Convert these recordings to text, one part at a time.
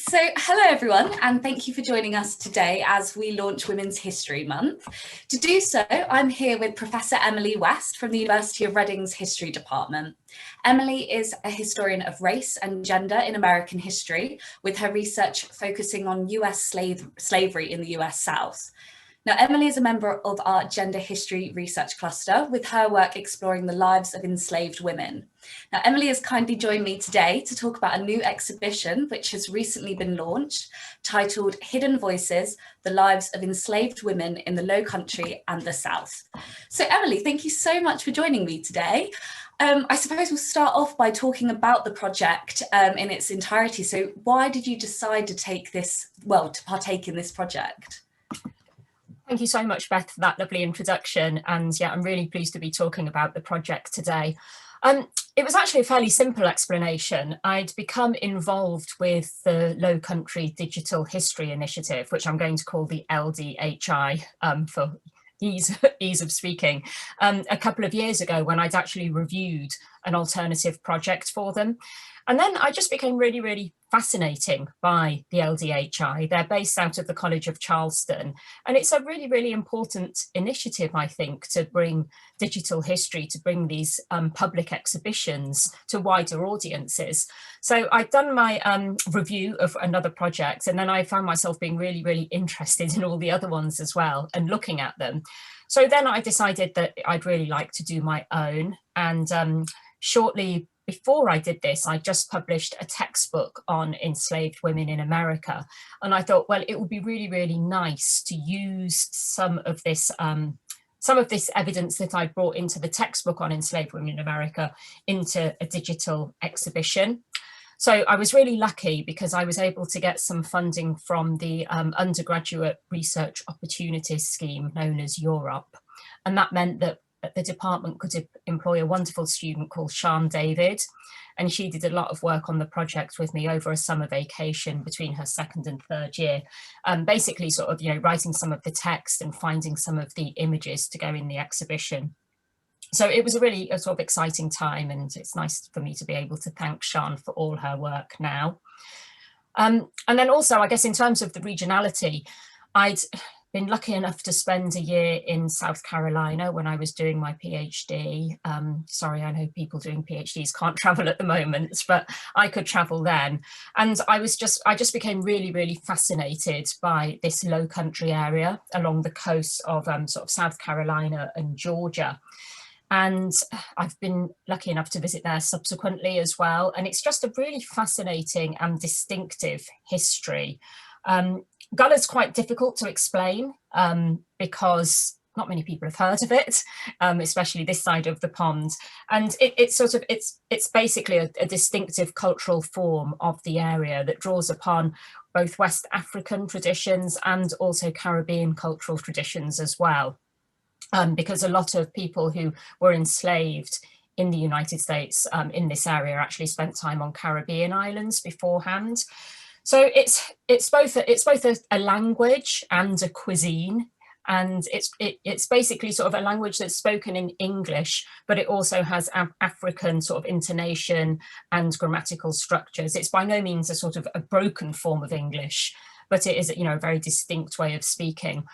So hello everyone, and thank you for joining us today as we launch Women's History Month. To do so, I'm here with Professor Emily West from the University of Reading's History Department. Emily is a historian of race and gender in American history, with her research focusing on US slavery in the US South. Now, Emily is a member of our Gender History Research Cluster, with her work exploring the lives of enslaved women. Now, Emily has kindly joined me today to talk about a new exhibition which has recently been launched, titled Hidden Voices, The Lives of Enslaved Women in the Low Country and the South. So, Emily, thank you so much for joining me today. I suppose we'll start off by talking about the project in its entirety. So why did you decide to partake in this project? Thank you so much, Beth, for that lovely introduction. And yeah, I'm really pleased to be talking about the project today. It was actually a fairly simple explanation. I'd become involved with the Low Country Digital History Initiative, which I'm going to call the LDHI for ease of speaking, a couple of years ago when I'd actually reviewed an alternative project for them. And then I just became really, really fascinating by the LDHI. They're based out of the College of Charleston. And it's a really, really important initiative, I think, to bring digital history, to bring these public exhibitions to wider audiences. So I'd done my review of another project, and then I found myself being really, really interested in all the other ones as well and looking at them. So then I decided that I'd really like to do my own. And shortly before I did this, I just published a textbook on enslaved women in America. And I thought, well, it would be really, really nice to use some of this evidence that I brought into the textbook on enslaved women in America into a digital exhibition. So I was really lucky because I was able to get some funding from the Undergraduate Research Opportunities Scheme known as Europe. And that meant that the department could employ a wonderful student called Sian David, and she did a lot of work on the project with me over a summer vacation between her second and third year, basically sort of, writing some of the text and finding some of the images to go in the exhibition. So it was a sort of exciting time, and it's nice for me to be able to thank Sian for all her work now. And then also, I guess in terms of the regionality, I'd been lucky enough to spend a year in South Carolina when I was doing my PhD. Sorry, I know people doing PhDs can't travel at the moment, but I could travel then. And I just became really, really fascinated by this low country area along the coast of sort of South Carolina and Georgia. And I've been lucky enough to visit there subsequently as well. And it's just a really fascinating and distinctive history. Gullah's quite difficult to explain because not many people have heard of it, especially this side of the pond. And it's basically a distinctive cultural form of the area that draws upon both West African traditions and also Caribbean cultural traditions as well. Because a lot of people who were enslaved in the United States in this area actually spent time on Caribbean islands beforehand. So it's both a language and a cuisine, and it's basically sort of a language that's spoken in English, but it also has African sort of intonation and grammatical structures. It's by no means a sort of a broken form of English, but it is a very distinct way of speaking.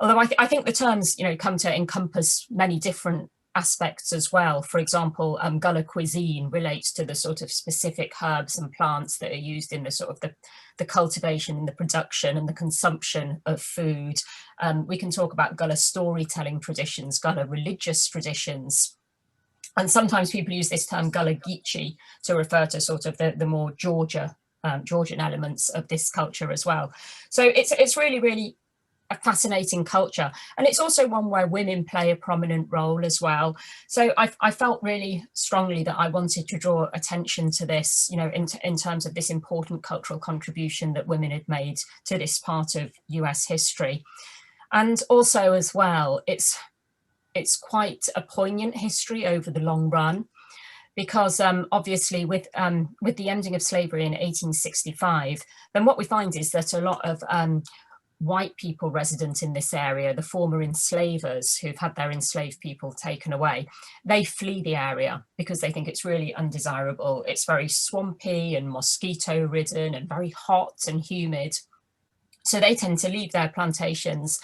Although I think the terms come to encompass many different aspects as well. For example, Gullah cuisine relates to the sort of specific herbs and plants that are used in the sort of the cultivation and the production and the consumption of food. We can talk about Gullah storytelling traditions, Gullah religious traditions. And sometimes people use this term Gullah Geechee to refer to sort of the more Georgian elements of this culture as well. So it's really, really a fascinating culture, and it's also one where women play a prominent role as well. So I felt really strongly that I wanted to draw attention to this, in terms of this important cultural contribution that women had made to this part of US history. And also as well, it's quite a poignant history over the long run, because obviously with the ending of slavery in 1865, then what we find is that a lot of white people resident in this area, the former enslavers who've had their enslaved people taken away, they flee the area because they think it's really undesirable. It's very swampy and mosquito ridden and very hot and humid. So they tend to leave their plantations,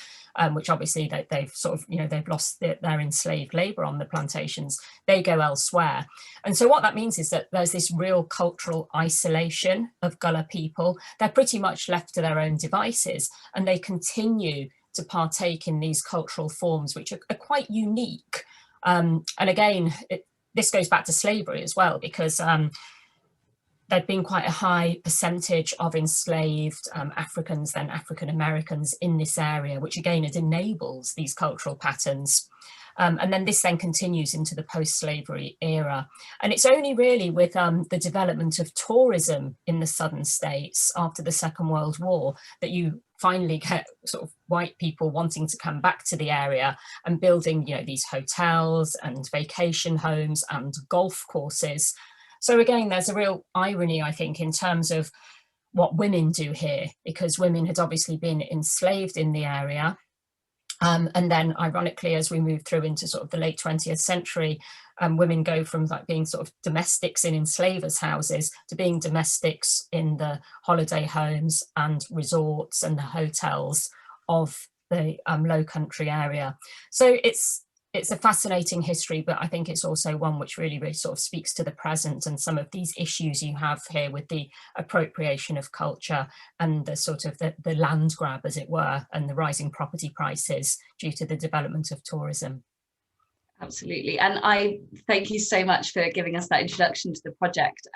which obviously they've sort of, they've lost their enslaved labor on the plantations. They go elsewhere. And so what that means is that there's this real cultural isolation of Gullah people. They're pretty much left to their own devices, and they continue to partake in these cultural forms, which are quite unique. And again, this goes back to slavery as well, because there'd been quite a high percentage of enslaved Africans, then African Americans in this area, which again, it enables these cultural patterns. And then this then continues into the post-slavery era. And it's only really with the development of tourism in the southern states after the Second World War that you finally get sort of white people wanting to come back to the area and building, these hotels and vacation homes and golf courses. So again, there's a real irony, I think, in terms of what women do here, because women had obviously been enslaved in the area. And then ironically, as we move through into sort of the late 20th century, women go from like being sort of domestics in enslavers' houses to being domestics in the holiday homes and resorts and the hotels of the Low Country area. So it's a fascinating history, but I think it's also one which really sort of speaks to the present and some of these issues you have here with the appropriation of culture and the sort of the land grab, as it were, and the rising property prices due to the development of tourism. Absolutely. And I thank you so much for giving us that introduction to the project.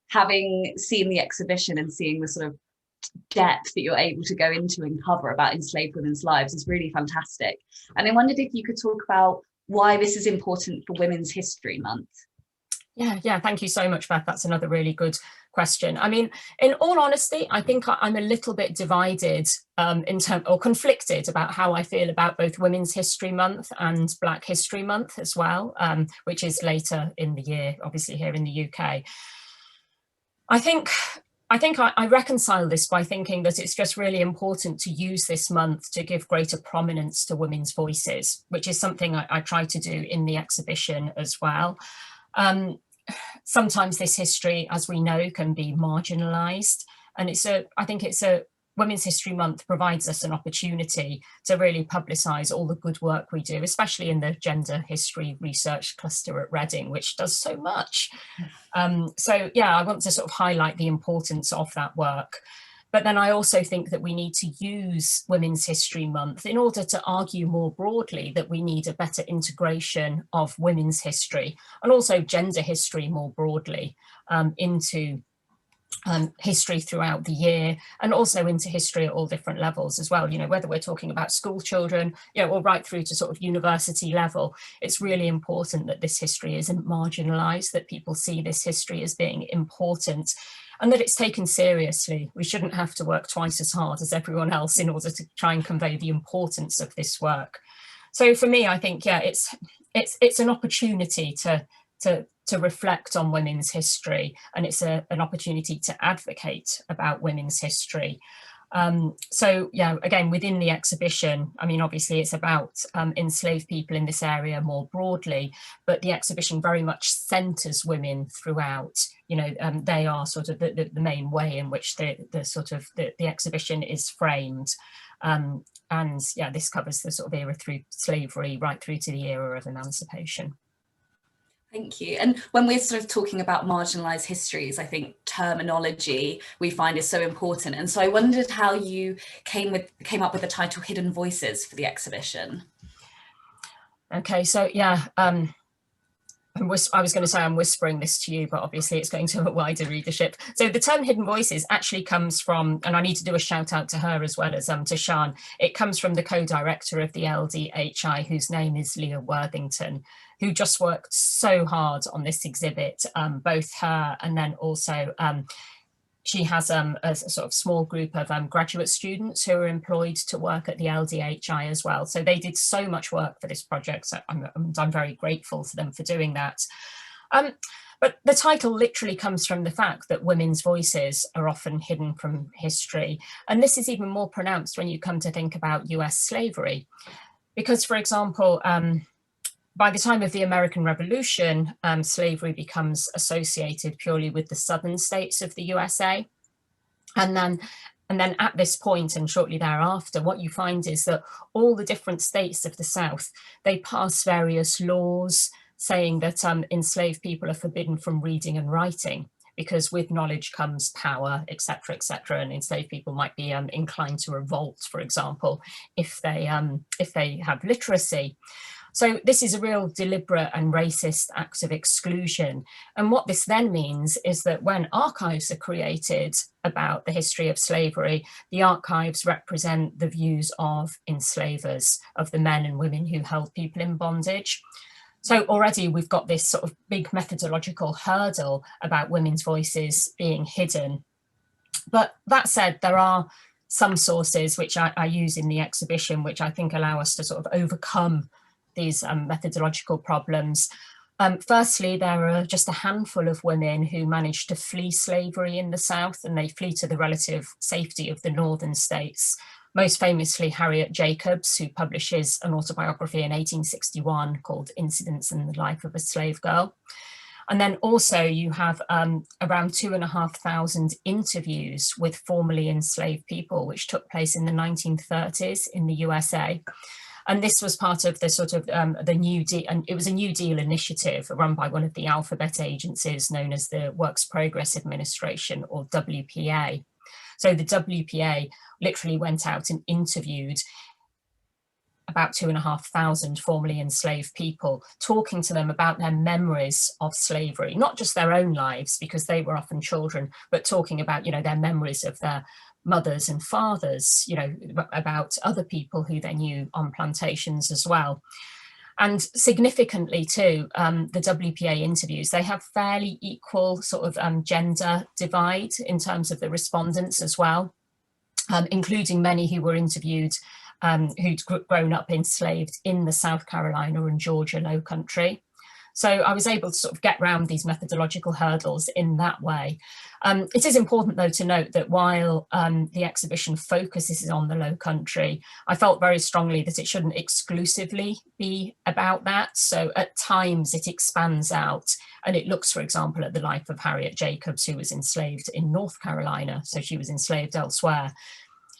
Having seen the exhibition and seeing the sort of depth that you're able to go into and cover about enslaved women's lives is really fantastic. And I wondered if you could talk about why this is important for Women's History Month. Yeah, thank you so much, Beth. That's another really good question. I mean, in all honesty, I think I'm a little bit divided or conflicted about how I feel about both Women's History Month and Black History Month as well, which is later in the year, obviously here in the UK. I think I reconcile this by thinking that it's just really important to use this month to give greater prominence to women's voices, which is something I try to do in the exhibition as well. Sometimes this history, as we know, can be marginalized. And I think Women's History Month provides us an opportunity to really publicise all the good work we do, especially in the gender history research cluster at Reading, which does so much. So yeah, I want to sort of highlight the importance of that work. But then I also think that we need to use Women's History Month in order to argue more broadly that we need a better integration of women's history and also gender history more broadly into history throughout the year, and also into history at all different levels as well, whether we're talking about school children, or right through to sort of university level. It's really important that this history isn't marginalized, that people see this history as being important and that it's taken seriously. We shouldn't have to work twice as hard as everyone else in order to try and convey the importance of this work. So for me, I think, it's an opportunity to reflect on women's history, and it's an opportunity to advocate about women's history. So yeah, again, within the exhibition, I mean, obviously it's about enslaved people in this area more broadly, but the exhibition very much centres women throughout. They are sort of the main way in which the exhibition is framed. And yeah, this covers the sort of era through slavery right through to the era of emancipation. Thank you. And when we're sort of talking about marginalised histories, I think terminology we find is so important. And so I wondered how you came up with the title Hidden Voices for the exhibition. Okay, so yeah, I was going to say I'm whispering this to you, but obviously it's going to a wider readership. So the term Hidden Voices actually comes from, and I need to do a shout out to her as well as to Sian, it comes from the co-director of the LDHI, whose name is Leah Worthington, who just worked so hard on this exhibit, both her and then also she has a sort of small group of graduate students who are employed to work at the LDHI as well. So they did so much work for this project. So I'm very grateful to them for doing that. But the title literally comes from the fact that women's voices are often hidden from history. And this is even more pronounced when you come to think about US slavery. Because, for example, by the time of the American Revolution, slavery becomes associated purely with the southern states of the USA. And then at this point and shortly thereafter, what you find is that all the different states of the South, they pass various laws saying that enslaved people are forbidden from reading and writing, because with knowledge comes power, etc., etc. And enslaved people might be inclined to revolt, for example, if they have literacy. So this is a real deliberate and racist act of exclusion. And what this then means is that when archives are created about the history of slavery, the archives represent the views of enslavers, of the men and women who held people in bondage. So already we've got this sort of big methodological hurdle about women's voices being hidden. But that said, there are some sources which I use in the exhibition, which I think allow us to sort of overcome these methodological problems. Firstly, there are just a handful of women who managed to flee slavery in the South, and they flee to the relative safety of the northern states. Most famously, Harriet Jacobs, who publishes an autobiography in 1861 called Incidents in the Life of a Slave Girl. And then also you have around 2,500 interviews with formerly enslaved people, which took place in the 1930s in the USA. And this was part of the sort of the New Deal, and it was a New Deal initiative run by one of the alphabet agencies known as the Works Progress Administration, or WPA. So the WPA literally went out and interviewed about 2,500 formerly enslaved people, talking to them about their memories of slavery, not just their own lives, because they were often children, but talking about, their memories of their mothers and fathers, about other people who they knew on plantations as well. And significantly too, the WPA interviews, they have fairly equal sort of gender divide in terms of the respondents as well, including many who were interviewed who'd grown up enslaved in the South Carolina and Georgia Low Country. So I was able to sort of get around these methodological hurdles in that way. It is important, though, to note that while the exhibition focuses on the Low Country, I felt very strongly that it shouldn't exclusively be about that. So at times it expands out and it looks, for example, at the life of Harriet Jacobs, who was enslaved in North Carolina. So she was enslaved elsewhere.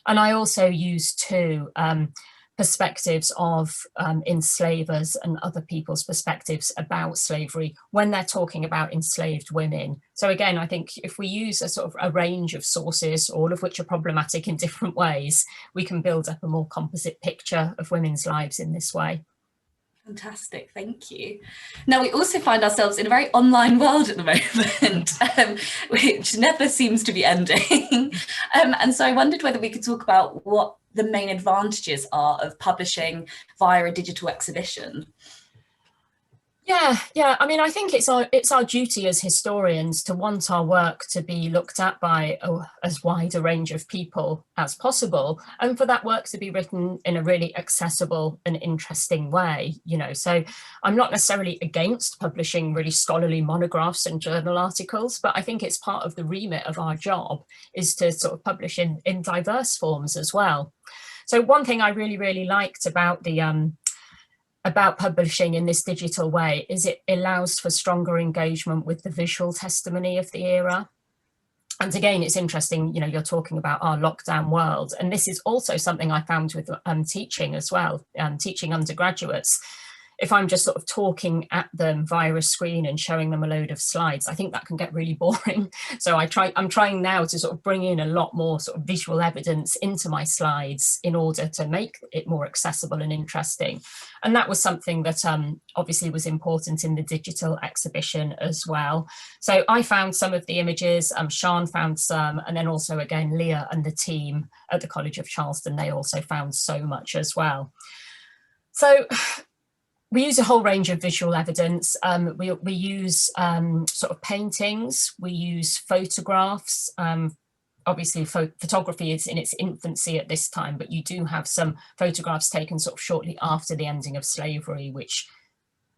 And I also use two perspectives of enslavers and other people's perspectives about slavery when they're talking about enslaved women. So again, I think if we use a sort of a range of sources, all of which are problematic in different ways, we can build up a more composite picture of women's lives in this way. Fantastic, thank you. Now, we also find ourselves in a very online world at the moment, which never seems to be ending. And so I wondered whether we could talk about what the main advantages are of publishing via a digital exhibition. Yeah. I mean, I think it's our duty as historians to want our work to be looked at by as wide a range of people as possible, and for that work to be written in a really accessible and interesting way. So I'm not necessarily against publishing really scholarly monographs and journal articles, but I think it's part of the remit of our job is to sort of publish in diverse forms as well. So one thing I really liked about publishing in this digital way is it allows for stronger engagement with the visual testimony of the era. And again, it's interesting, you're talking about our lockdown world. And this is also something I found with teaching as well, teaching undergraduates. If I'm just sort of talking at them via a screen and showing them a load of slides, I think that can get really boring. So I'm trying now to sort of bring in a lot more sort of visual evidence into my slides in order to make it more accessible and interesting. And that was something that obviously was important in the digital exhibition as well. So I found some of the images, Sian found some, and then also again, Leah and the team at the College of Charleston, they also found so much as well. So we use a whole range of visual evidence. We use sort of paintings, we use photographs. Obviously, photography is in its infancy at this time, but you do have some photographs taken sort of shortly after the ending of slavery, which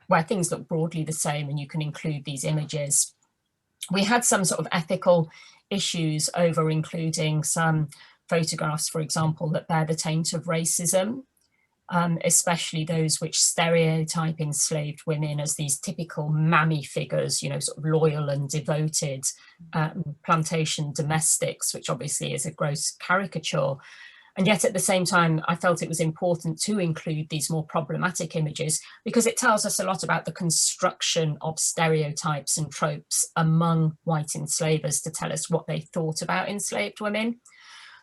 where things look broadly the same and you can include these images. We had some sort of ethical issues over including some photographs, for example, that bear the taint of racism, especially those which stereotype enslaved women as these typical mammy figures, you know, sort of loyal and devoted plantation domestics, which obviously is a gross caricature. And yet at the same time, I felt it was important to include these more problematic images because it tells us a lot about the construction of stereotypes and tropes among white enslavers to tell us what they thought about enslaved women.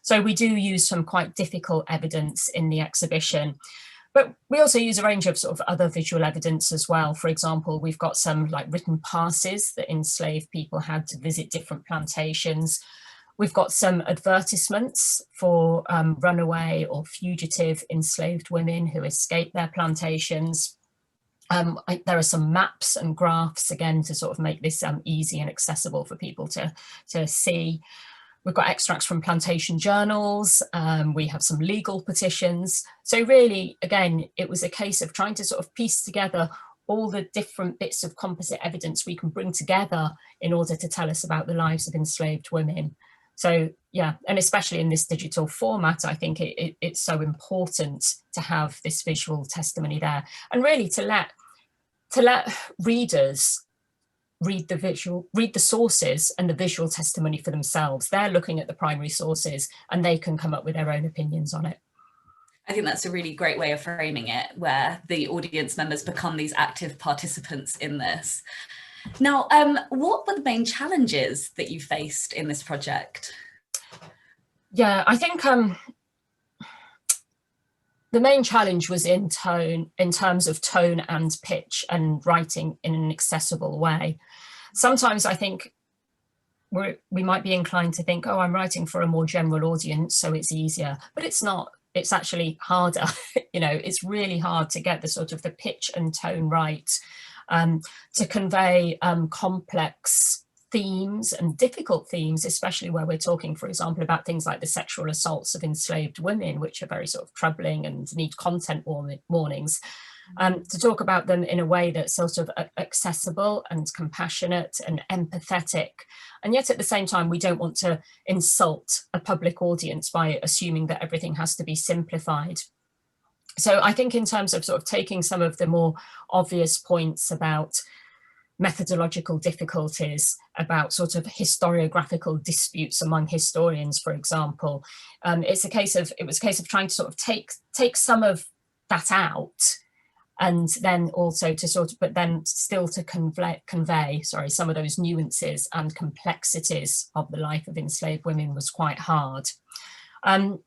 So we do use some quite difficult evidence in the exhibition, but we also use a range of sort of other visual evidence as well. For example, we've got some like written passes that enslaved people had to visit different plantations. We've got some advertisements for runaway or fugitive enslaved women who escaped their plantations. There are some maps and graphs, again, to sort of make this easy and accessible for people to see. We've got extracts from plantation journals. We have some legal petitions. So really, again, it was a case of trying to sort of piece together all the different bits of composite evidence we can bring together in order to tell us about the lives of enslaved women. So yeah, and especially in this digital format, I think it's so important to have this visual testimony there, and really to let readers read the sources and the visual testimony for themselves. They're looking at the primary sources and they can come up with their own opinions on it. I think that's a really great way of framing it, where the audience members become these active participants in this. Now, what were the main challenges that you faced in this project? Yeah, I think the main challenge was in tone, in terms of tone and pitch and writing in an accessible way. Sometimes I think we might be inclined to think, oh, I'm writing for a more general audience, so it's easier, but it's not. It's actually harder. You know, it's really hard to get the sort of the pitch and tone right, to convey complex themes and difficult themes, especially where we're talking, for example, about things like the sexual assaults of enslaved women, which are very sort of troubling and need content warnings. To talk about them in a way that's sort of accessible and compassionate and empathetic. And yet at the same time, we don't want to insult a public audience by assuming that everything has to be simplified. So I think in terms of sort of taking some of the more obvious points about methodological difficulties, about sort of historiographical disputes among historians, for example, it was a case of trying to sort of take some of that out, and then also to sort of, but then still to convey some of those nuances and complexities of the life of enslaved women was quite hard.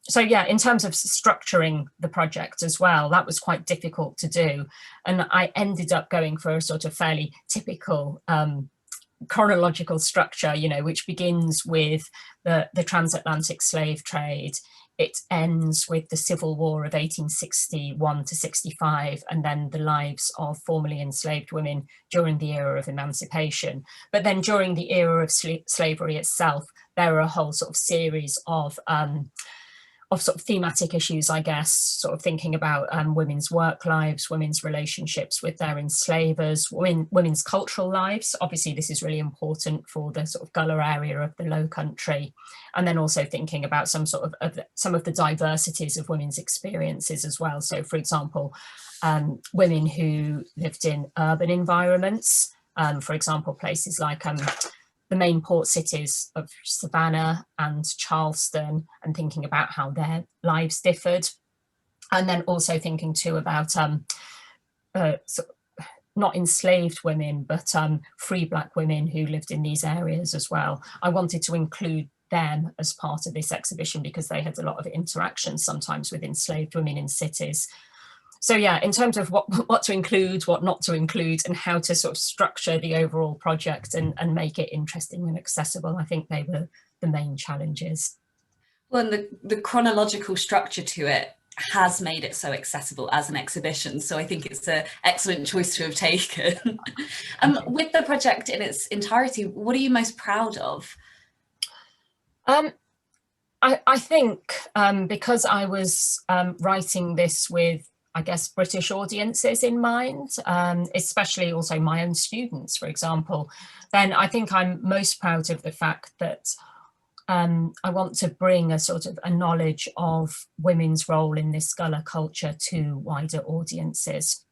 So yeah, in terms of structuring the project as well, that was quite difficult to do. And I ended up going for a sort of fairly typical chronological structure, you know, which begins with the transatlantic slave trade. It ends with the Civil War of 1861 to 65, and then the lives of formerly enslaved women during the era of emancipation. But then during the era of slavery itself, there are a whole sort of series of sort of thematic issues, I guess, sort of thinking about women's work lives, women's relationships with their enslavers, women's cultural lives. Obviously, this is really important for the sort of Gullah area of the Low Country. And then also thinking about some of the diversities of women's experiences as well. So, for example, women who lived in urban environments, for example, places like the main port cities of Savannah and Charleston, and thinking about how their lives differed. And then also thinking too about not enslaved women, but free Black women who lived in these areas as well. I wanted to include them as part of this exhibition because they had a lot of interaction sometimes with enslaved women in cities. So yeah, in terms of what to include, what not to include, and how to sort of structure the overall project and make it interesting and accessible, I think they were the main challenges. Well, and the chronological structure to it has made it so accessible as an exhibition. So I think it's an excellent choice to have taken. With the project in its entirety, what are you most proud of? I think because I was writing this with I guess, British audiences in mind, especially also my own students, for example, then I think I'm most proud of the fact that I want to bring a sort of a knowledge of women's role in this Gullah culture to wider audiences.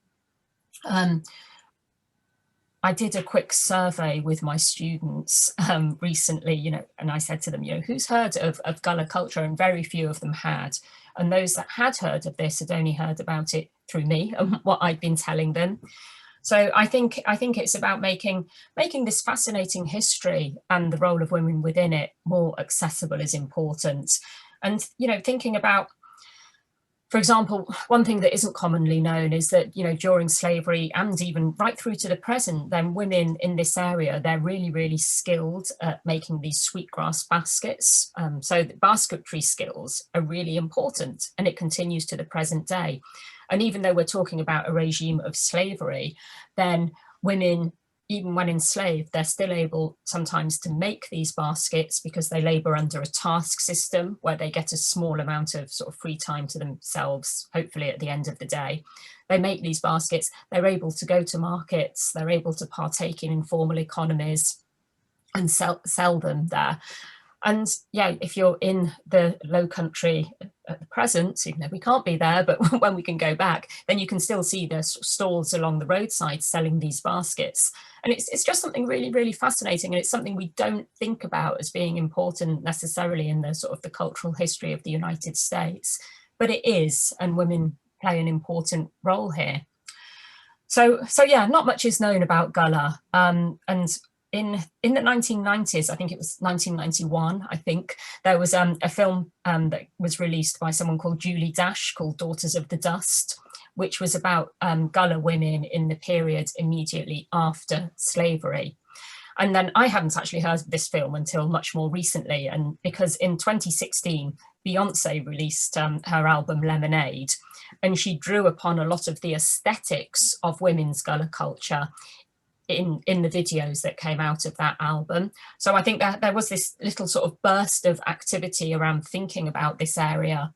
I did a quick survey with my students recently, and I said to them, who's heard of Gullah culture? And very few of them had. And those that had heard of this had only heard about it through me and what I'd been telling them. So I think it's about making this fascinating history and the role of women within it more accessible is important. And, thinking about, for example, one thing that isn't commonly known is that, during slavery and even right through to the present, then women in this area, they're really, really skilled at making these sweetgrass baskets. So the basketry skills are really important, and it continues to the present day. And even though we're talking about a regime of slavery, then women, even when enslaved, they're still able sometimes to make these baskets because they labor under a task system where they get a small amount of sort of free time to themselves, hopefully at the end of the day. They make these baskets, they're able to go to markets, they're able to partake in informal economies and sell them there. And yeah, if you're in the Low Country at the present, even though we can't be there, but when we can go back, then you can still see the stalls along the roadside selling these baskets. And it's just something really, really fascinating. And it's something we don't think about as being important necessarily in the sort of the cultural history of the United States, but it is, and women play an important role here. So yeah, not much is known about Gullah. And in the 1990s, I think it was 1991, I think, there was a film that was released by someone called Julie Dash called Daughters of the Dust, which was about Gullah women in the period immediately after slavery. And then I hadn't actually heard of this film until much more recently, and because in 2016, Beyonce released her album Lemonade, and she drew upon a lot of the aesthetics of women's Gullah culture in the videos that came out of that album. So I think that there was this little sort of burst of activity around thinking about this area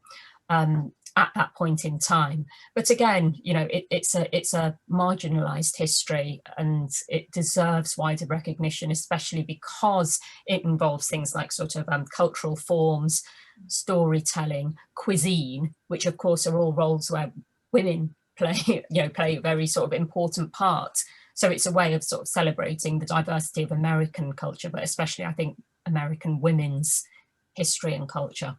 at that point in time. But again, it's a marginalized history, and it deserves wider recognition, especially because it involves things like sort of cultural forms, storytelling, cuisine, which of course are all roles where women play a very sort of important part. So it's a way of sort of celebrating the diversity of American culture, but especially, I think, American women's history and culture.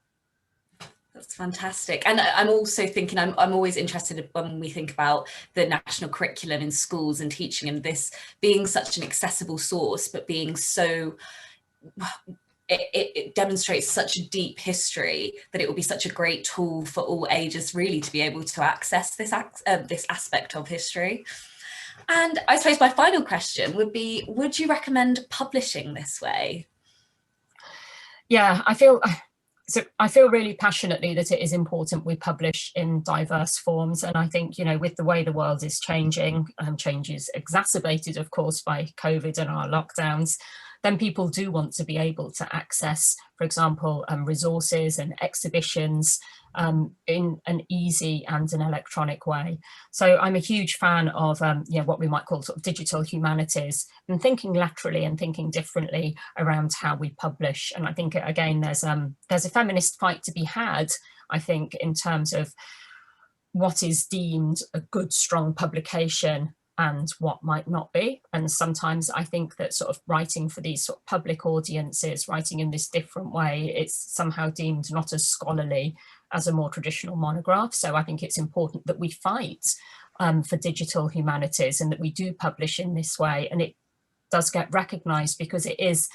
That's fantastic. And I'm also thinking, I'm always interested when we think about the national curriculum in schools and teaching, and this being such an accessible source, but being so, it demonstrates such a deep history that it will be such a great tool for all ages really to be able to access this aspect of history. And I suppose my final question would be, would you recommend publishing this way? Yeah, I feel really passionately that it is important we publish in diverse forms. And I think, with the way the world is changing, changes exacerbated, of course, by COVID and our lockdowns, then people do want to be able to access, for example, resources and exhibitions in an easy and an electronic way. So I'm a huge fan of what we might call sort of digital humanities, and thinking laterally and thinking differently around how we publish. And I think, again, there's a feminist fight to be had, I think, in terms of what is deemed a good, strong publication and what might not be. And sometimes I think that sort of writing for these sort of public audiences, writing in this different way, it's somehow deemed not as scholarly as a more traditional monograph. So I think it's important that we fight for digital humanities and that we do publish in this way. And it does get recognised because it is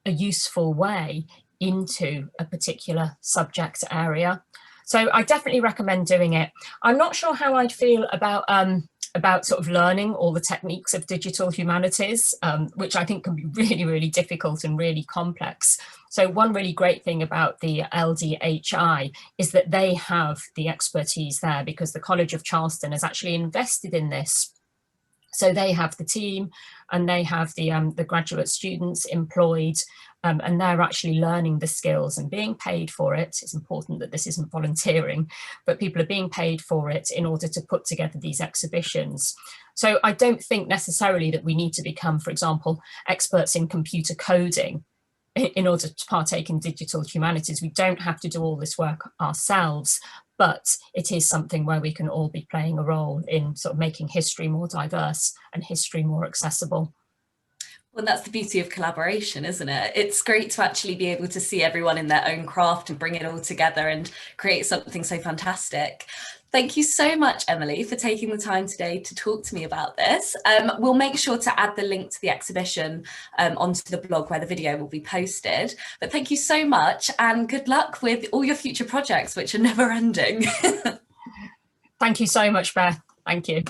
a useful way into a particular subject area. So I definitely recommend doing it. I'm not sure how I'd feel about sort of learning all the techniques of digital humanities, which I think can be really, really difficult and really complex. So one really great thing about the LDHI is that they have the expertise there, because the College of Charleston has actually invested in this So they have the team and they have the graduate students employed, and they're actually learning the skills and being paid for it. It's important that this isn't volunteering, but people are being paid for it in order to put together these exhibitions. So I don't think necessarily that we need to become, for example, experts in computer coding in order to partake in digital humanities. We don't have to do all this work ourselves, but it is something where we can all be playing a role in sort of making history more diverse and history more accessible. Well, that's the beauty of collaboration, isn't it? It's great to actually be able to see everyone in their own craft and bring it all together and create something so fantastic. Thank you so much, Emily, for taking the time today to talk to me about this. We'll make sure to add the link to the exhibition onto the blog where the video will be posted. But thank you so much and good luck with all your future projects, which are never ending. Thank you so much, Beth. Thank you.